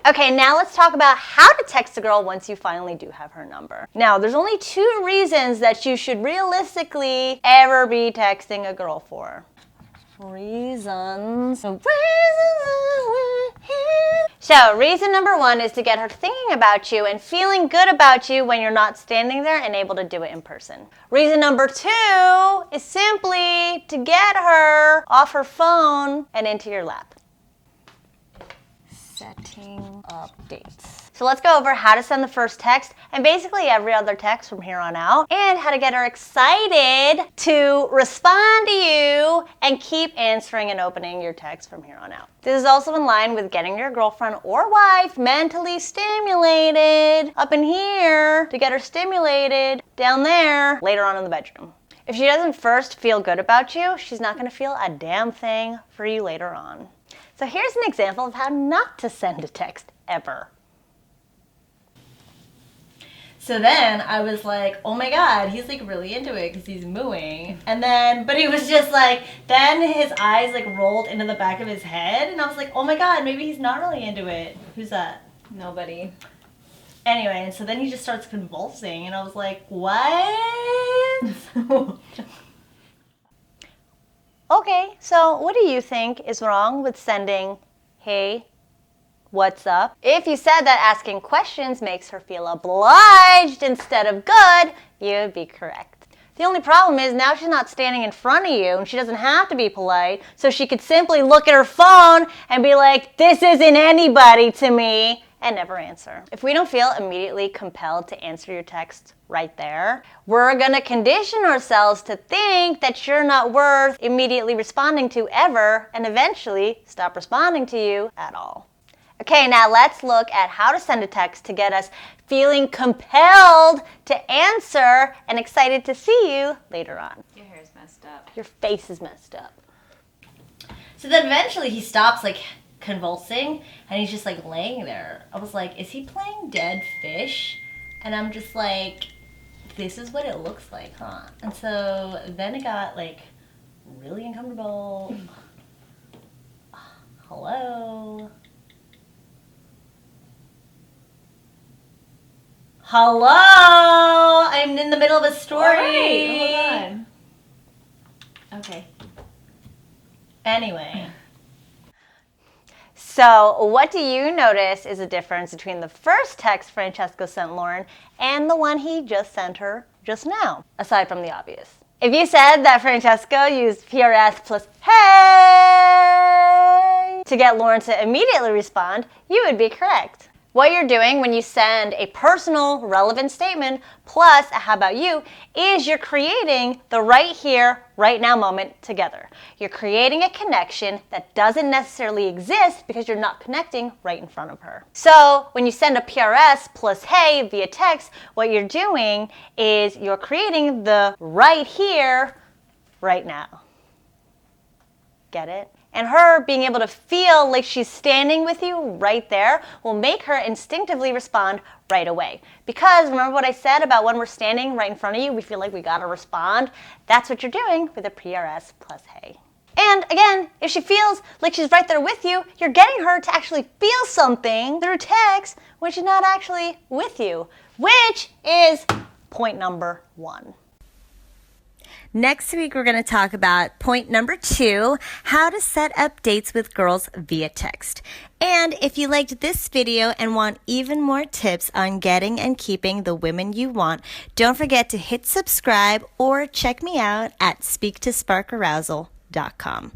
Okay, now let's talk about how to text a girl once you finally do have her number. Now, there's only 2 reasons that you should realistically ever be texting a girl for. Reasons. So, reason number 1 is to get her thinking about you and feeling good about you when you're not standing there and able to do it in person. Reason number 2 is simply to get her off her phone and into your lap. Setting updates. So let's go over how to send the first text and basically every other text from here on out, and how to get her excited to respond to you and keep answering and opening your text from here on out. This is also in line with getting your girlfriend or wife mentally stimulated up in here to get her stimulated down there later on in the bedroom. If she doesn't first feel good about you, she's not going to feel a damn thing for you later on. So here's an example of how not to send a text ever. So then I was like, oh my God, he's like really into it because he's mooing. And then, but he was just like, then his eyes like rolled into the back of his head. And I was like, oh my God, maybe he's not really into it. Who's that? Nobody. Anyway, and so then he just starts convulsing. And I was like, what? Okay, so what do you think is wrong with sending, hey, what's up? If you said that asking questions makes her feel obliged instead of good, you'd be correct. The only problem is now she's not standing in front of you and she doesn't have to be polite, so she could simply look at her phone and be like, this isn't anybody to me, and never answer. If we don't feel immediately compelled to answer your text right there, we're gonna condition ourselves to think that you're not worth immediately responding to ever, and eventually stop responding to you at all. Okay, now let's look at how to send a text to get us feeling compelled to answer and excited to see you later on. Your hair's messed up. Your face is messed up. So then eventually he stops like convulsing and he's just like laying there. I was like, is he playing dead fish? And I'm just like, this is what it looks like, huh? And so then it got like really uncomfortable. Hello? Hello? I'm in the middle of a story. All right, hold on. Okay. Anyway. So what do you notice is a difference between the first text Francesco sent Lauren and the one he just sent her just now, aside from the obvious? If you said that Francesco used PRS plus hey to get Lauren to immediately respond, you would be correct. What you're doing when you send a personal, relevant statement plus a how about you is you're creating the right here, right now moment together. You're creating a connection that doesn't necessarily exist because you're not connecting right in front of her. So when you send a PRS plus hey via text, what you're doing is you're creating the right here, right now. Get it? And her being able to feel like she's standing with you right there will make her instinctively respond right away. Because remember what I said about when we're standing right in front of you, we feel like we gotta respond? That's what you're doing with a PRS plus hey. And again, if she feels like she's right there with you, you're getting her to actually feel something through text when she's not actually with you, which is point number 1. Next week, we're going to talk about point number 2, how to set up dates with girls via text. And if you liked this video and want even more tips on getting and keeping the women you want, don't forget to hit subscribe or check me out at speaktosparkarousal.com.